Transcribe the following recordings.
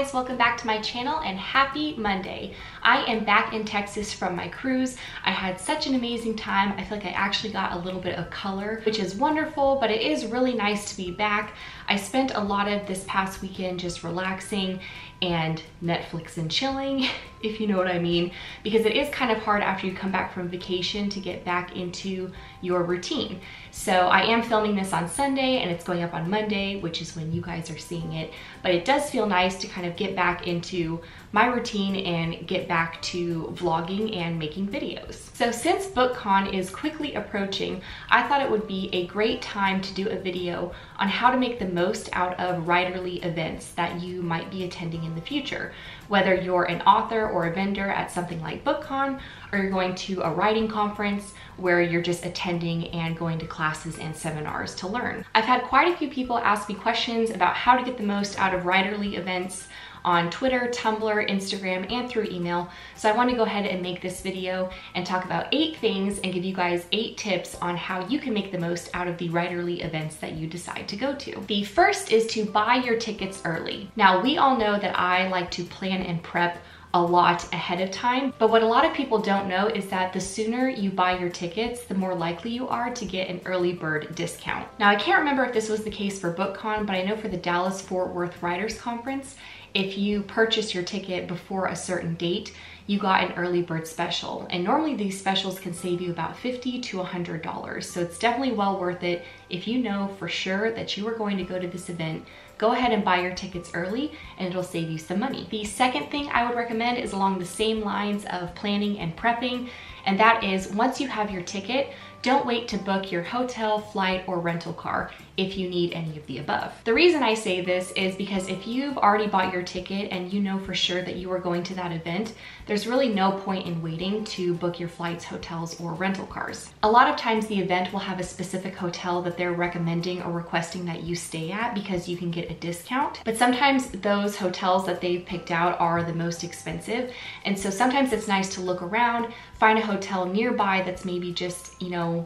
guys, welcome back to my channel and happy Monday. I am back in Texas from my cruise. I had such an amazing time. I feel like I actually got a little bit of color, which is wonderful, but it is really nice to be back. I spent a lot of this past weekend just relaxing and Netflix and chilling, if you know what I mean, because it is kind of hard after you come back from vacation to get back into your routine. So I am filming this on Sunday and it's going up on Monday, which is when you guys are seeing it, but it does feel nice to kind of get back into my routine and get back to vlogging and making videos. So since BookCon is quickly approaching, I thought it would be a great time to do a video on how to make the most out of writerly events that you might be attending in the future. Whether you're an author or a vendor at something like BookCon, or you're going to a writing conference where you're just attending and going to classes and seminars to learn. I've had quite a few people ask me questions about how to get the most out of writerly events on Twitter, Tumblr, Instagram, and through email. So I want to go ahead and make this video and talk about 8 things and give you guys 8 tips on how you can make the most out of the writerly events that you decide to go to. The first is to buy your tickets early. Now, we all know that I like to plan and prep a lot ahead of time, but what a lot of people don't know is that the sooner you buy your tickets, the more likely you are to get an early bird discount. Now, I can't remember if this was the case for BookCon, but I know for the Dallas-Fort Worth Writers Conference, if you purchase your ticket before a certain date, you got an early bird special. And normally these specials can save you about $50 to $100. So it's definitely well worth it. If you know for sure that you are going to go to this event, go ahead and buy your tickets early and it'll save you some money. The second thing I would recommend is along the same lines of planning and prepping. And that is, once you have your ticket, don't wait to book your hotel, flight, or rental car if you need any of the above. The reason I say this is because if you've already bought your ticket and you know for sure that you are going to that event, there's really no point in waiting to book your flights, hotels, or rental cars. A lot of times the event will have a specific hotel that they're recommending or requesting that you stay at because you can get a discount. But sometimes those hotels that they've picked out are the most expensive. And so sometimes it's nice to look around, find a hotel nearby that's maybe just,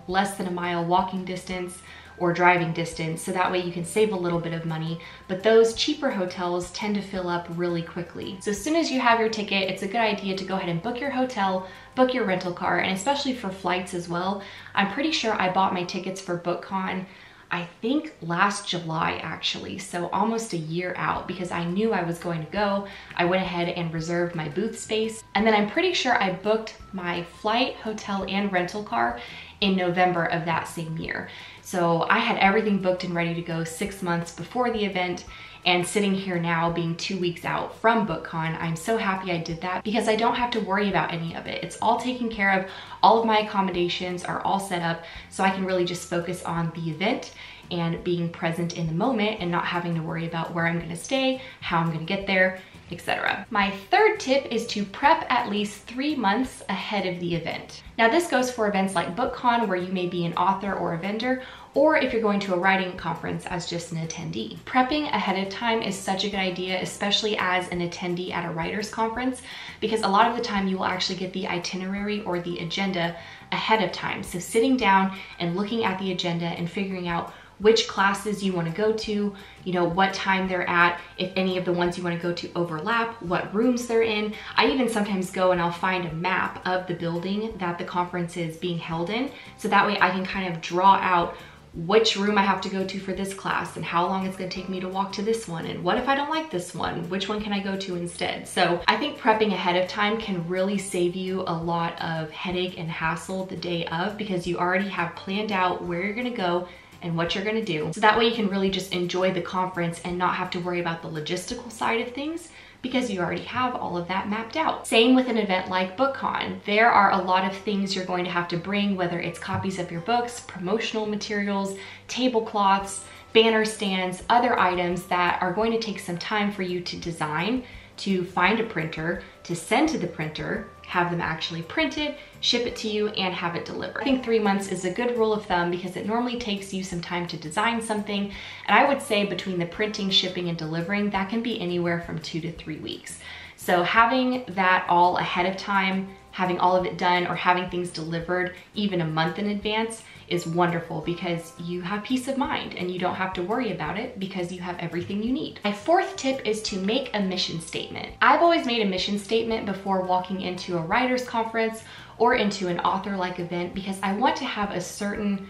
less than a mile walking distance or driving distance, so that way you can save a little bit of money. But those cheaper hotels tend to fill up really quickly. So as soon as you have your ticket, it's a good idea to go ahead and book your hotel, book your rental car, and especially for flights as well. I'm pretty sure I bought my tickets for BookCon, I think last July actually, so almost a year out, because I knew I was going to go. I went ahead and reserved my booth space, and then I'm pretty sure I booked my flight, hotel, and rental car in November of that same year. So I had everything booked and ready to go 6 months before the event, and sitting here now being 2 weeks out from BookCon, I'm so happy I did that because I don't have to worry about any of it. It's all taken care of. All of my accommodations are all set up, so I can really just focus on the event and being present in the moment and not having to worry about where I'm gonna stay, how I'm gonna get there, etc. My third tip is to prep at least 3 months ahead of the event. Now this goes for events like BookCon, where you may be an author or a vendor, or if you're going to a writing conference as just an attendee. Prepping ahead of time is such a good idea, especially as an attendee at a writer's conference, because a lot of the time you will actually get the itinerary or the agenda ahead of time. So sitting down and looking at the agenda and figuring out which classes you want to go to, what time they're at, if any of the ones you want to go to overlap, what rooms they're in. I even sometimes go and I'll find a map of the building that the conference is being held in, so that way I can kind of draw out which room I have to go to for this class and how long it's going to take me to walk to this one, and what if I don't like this one, which one can I go to instead. So I think prepping ahead of time can really save you a lot of headache and hassle the day of, because you already have planned out where you're going to go and what you're gonna do. So that way you can really just enjoy the conference and not have to worry about the logistical side of things, because you already have all of that mapped out. Same with an event like BookCon. There are a lot of things you're going to have to bring, whether it's copies of your books, promotional materials, tablecloths, banner stands, other items that are going to take some time for you to design, to find a printer, to send to the printer, have them actually printed, ship it to you, and have it delivered. I think 3 months is a good rule of thumb because it normally takes you some time to design something. And I would say between the printing, shipping, and delivering, that can be anywhere from 2 to 3 weeks. So having that all ahead of time, having all of it done, or having things delivered even a month in advance is wonderful because you have peace of mind and you don't have to worry about it because you have everything you need. My fourth tip is to make a mission statement. I've always made a mission statement before walking into a writer's conference or into an author-like event because I want to have a certain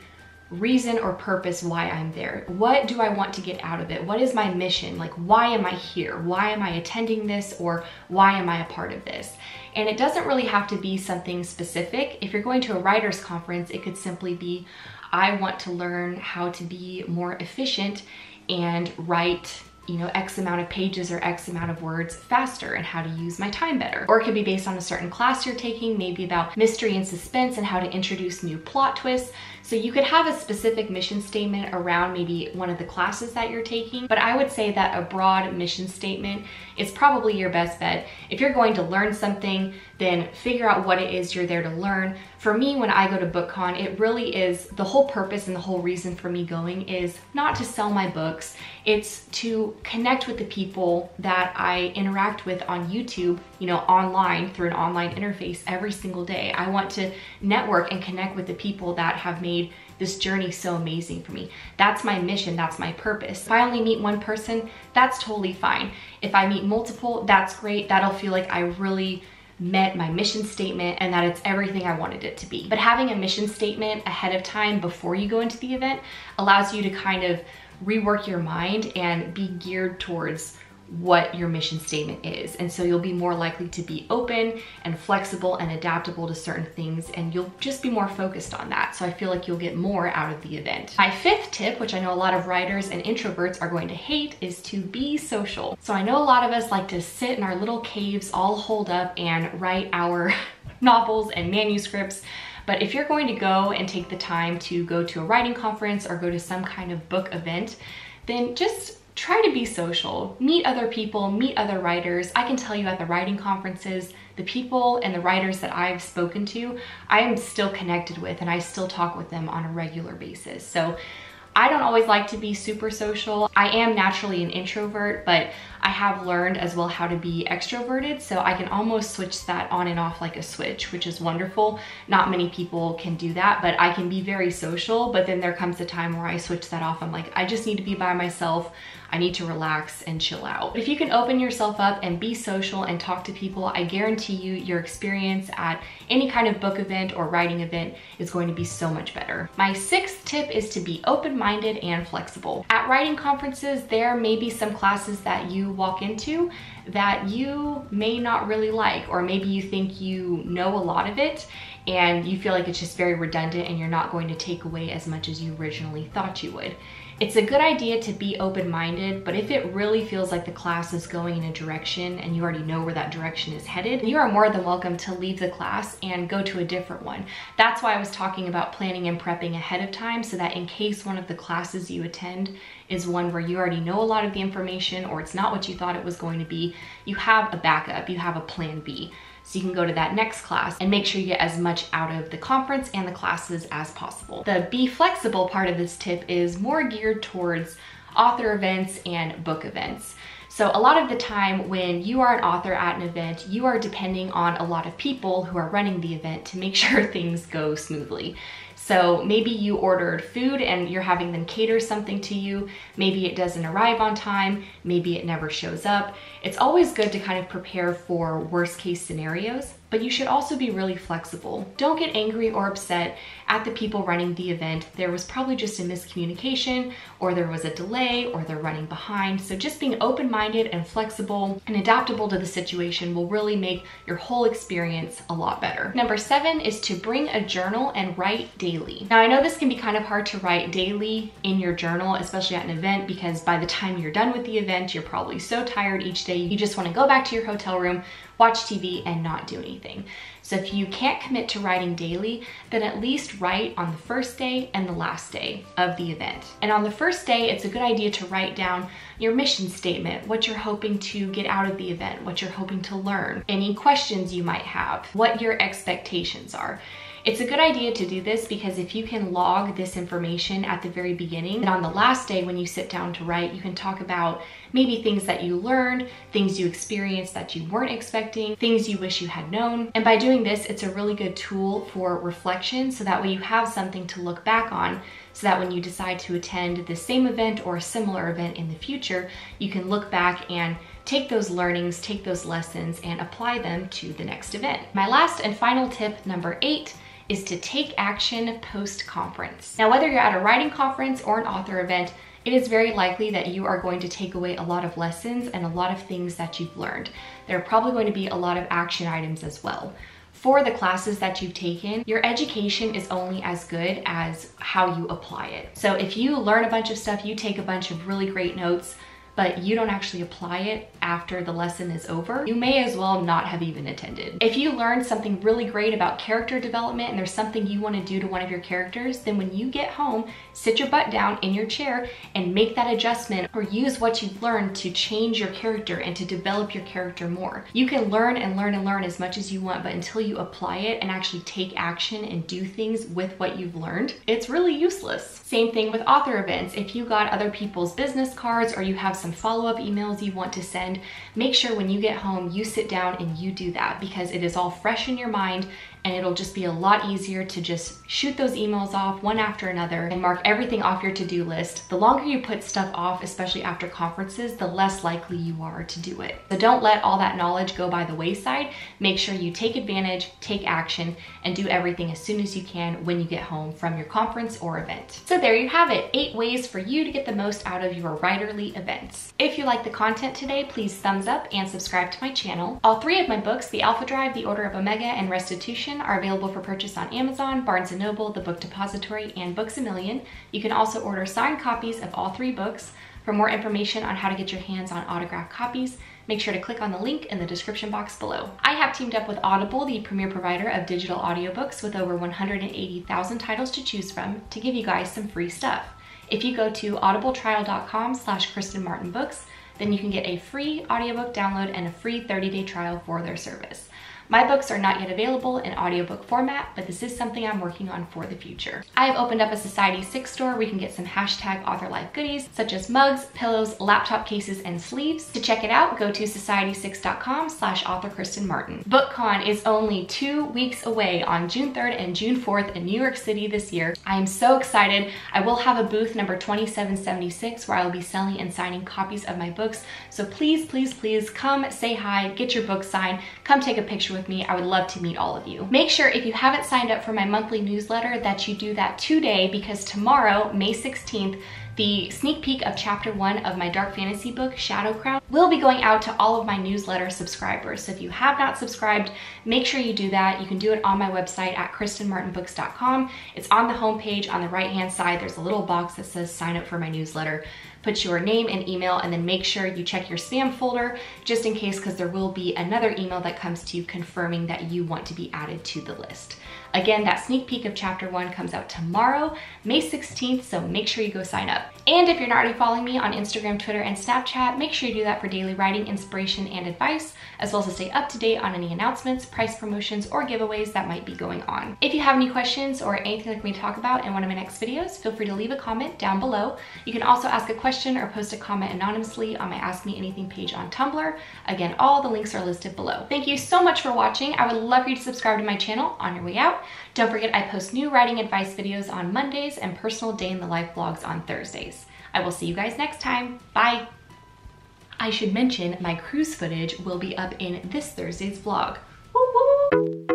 reason or purpose why I'm there. What do I want to get out of it? What is my mission? Like, why am I here? Why am I attending this? Or why am I a part of this? And it doesn't really have to be something specific. If you're going to a writer's conference, it could simply be, I want to learn how to be more efficient and write, you know, X amount of pages or X amount of words faster and how to use my time better. Or it could be based on a certain class you're taking, maybe about mystery and suspense and how to introduce new plot twists. So you could have a specific mission statement around maybe one of the classes that you're taking, but I would say that a broad mission statement is probably your best bet. If you're going to learn something, then figure out what it is you're there to learn. For me, when I go to BookCon, it really is the whole purpose and the whole reason for me going is not to sell my books. It's to connect with the people that I interact with on YouTube, you know, online through an online interface every single day. I want to network and connect with the people that have made this journey so amazing for me. That's my mission, that's my purpose. If I only meet one person, that's totally fine. If I meet multiple, that's great. That'll feel like I really met my mission statement and that it's everything I wanted it to be. But having a mission statement ahead of time before you go into the event allows you to kind of rework your mind and be geared towards what your mission statement is. And so you'll be more likely to be open and flexible and adaptable to certain things, and you'll just be more focused on that. So I feel like you'll get more out of the event. My fifth tip, which I know a lot of writers and introverts are going to hate, is to be social. So I know a lot of us like to sit in our little caves all holed up and write our novels and manuscripts. But if you're going to go and take the time to go to a writing conference or go to some kind of book event, then just try to be social, meet other people, meet other writers. I can tell you at the writing conferences, the people and the writers that I've spoken to, I am still connected with and I still talk with them on a regular basis. So I don't always like to be super social. I am naturally an introvert, but I have learned as well how to be extroverted, so I can almost switch that on and off like a switch, which is wonderful. Not many people can do that, but I can be very social, but then there comes a time where I switch that off. I'm like, I just need to be by myself. I need to relax and chill out. But if you can open yourself up and be social and talk to people, I guarantee you your experience at any kind of book event or writing event is going to be so much better. My sixth tip is to be open-minded and flexible. At writing conferences, there may be some classes that you walk into that you may not really like, or maybe you think you know a lot of it and you feel like it's just very redundant and you're not going to take away as much as you originally thought you would. It's a good idea to be open-minded, but if it really feels like the class is going in a direction and you already know where that direction is headed, you are more than welcome to leave the class and go to a different one. That's why I was talking about planning and prepping ahead of time, so that in case one of the classes you attend is one where you already know a lot of the information or it's not what you thought it was going to be, you have a backup, you have a plan B. So you can go to that next class and make sure you get as much out of the conference and the classes as possible. The be flexible part of this tip is more geared towards author events and book events. So a lot of the time when you are an author at an event, you are depending on a lot of people who are running the event to make sure things go smoothly. So maybe you ordered food and you're having them cater something to you. Maybe it doesn't arrive on time. Maybe it never shows up. It's always good to kind of prepare for worst case scenarios, but you should also be really flexible. Don't get angry or upset at the people running the event. There was probably just a miscommunication, or there was a delay, or they're running behind. So just being open-minded and flexible and adaptable to the situation will really make your whole experience a lot better. Number 7 is to bring a journal and write daily. Now I know this can be kind of hard to write daily in your journal, especially at an event, because by the time you're done with the event, you're probably so tired each day, you just want to go back to your hotel room, watch TV, and not do anything. So if you can't commit to writing daily, then at least write on the first day and the last day of the event. And on the first day, it's a good idea to write down your mission statement, what you're hoping to get out of the event, what you're hoping to learn, any questions you might have, what your expectations are. It's a good idea to do this because if you can log this information at the very beginning, and on the last day when you sit down to write, you can talk about maybe things that you learned, things you experienced that you weren't expecting, things you wish you had known. And by doing this, it's a really good tool for reflection, so that way you have something to look back on, so that when you decide to attend the same event or a similar event in the future, you can look back and take those learnings, take those lessons, and apply them to the next event. My last and final tip, number 8, is to take action post-conference. Now, whether you're at a writing conference or an author event, it is very likely that you are going to take away a lot of lessons and a lot of things that you've learned. There are probably going to be a lot of action items as well. For the classes that you've taken, your education is only as good as how you apply it. So if you learn a bunch of stuff, you take a bunch of really great notes, but you don't actually apply it after the lesson is over, you may as well not have even attended. If you learned something really great about character development and there's something you want to do to one of your characters, then when you get home, sit your butt down in your chair and make that adjustment, or use what you've learned to change your character and to develop your character more. You can learn and learn and learn as much as you want, but until you apply it and actually take action and do things with what you've learned, it's really useless. Same thing with author events. If you got other people's business cards or you have some follow-up emails you want to send, make sure when you get home you sit down and you do that, because it is all fresh in your mind and it'll just be a lot easier to just shoot those emails off one after another and mark everything off your to-do list. The longer you put stuff off, especially after conferences, the less likely you are to do it. So don't let all that knowledge go by the wayside. Make sure you take advantage, take action, and do everything as soon as you can when you get home from your conference or event. So there you have it, 8 ways for you to get the most out of your writerly events. If you like the content today, please thumbs up and subscribe to my channel. All 3 of my books, The Alpha Drive, The Order of Omega, and Restitution, are available for purchase on Amazon, Barnes & Noble, The Book Depository, and Books A Million. You can also order signed copies of all 3 books. For more information on how to get your hands on autographed copies, make sure to click on the link in the description box below. I have teamed up with Audible, the premier provider of digital audiobooks with over 180,000 titles to choose from, to give you guys some free stuff. If you go to audibletrial.com/KristenMartinBooks, then you can get a free audiobook download and a free 30-day trial for their service. My books are not yet available in audiobook format, but this is something I'm working on for the future. I have opened up a Society6 store where you can get some #AuthorLife goodies, such as mugs, pillows, laptop cases, and sleeves. To check it out, go to society6.com/authorKristenMartin. BookCon is only 2 weeks away on June 3rd and June 4th in New York City this year. I am so excited. I will have a booth number 2776 where I will be selling and signing copies of my books. So please, please, please come say hi, get your book signed, come take a picture with me. I would love to meet all of you. Make sure if you haven't signed up for my monthly newsletter that you do that today, because tomorrow, May 16th, the sneak peek of chapter 1 of my dark fantasy book, Shadow Crown, will be going out to all of my newsletter subscribers. So if you have not subscribed, make sure you do that. You can do it on my website at KristenMartinBooks.com. It's on the homepage on the right-hand side. There's a little box that says sign up for my newsletter. Put your name and email, and then make sure you check your spam folder just in case, because there will be another email that comes to you confirming that you want to be added to the list. Again, that sneak peek of chapter 1 comes out tomorrow, May 16th, so make sure you go sign up. And if you're not already following me on Instagram, Twitter, and Snapchat, make sure you do that for daily writing inspiration and advice, as well as to stay up to date on any announcements, price promotions, or giveaways that might be going on. If you have any questions or anything you'd like me to talk about in one of my next videos, feel free to leave a comment down below. You can also ask a question or post a comment anonymously on my Ask Me Anything page on Tumblr. Again, all the links are listed below. Thank you so much for watching. I would love for you to subscribe to my channel on your way out. Don't forget, I post new writing advice videos on Mondays and personal day in the life vlogs on Thursdays. I will see you guys next time. Bye. I should mention my cruise footage will be up in this Thursday's vlog. Woo woo!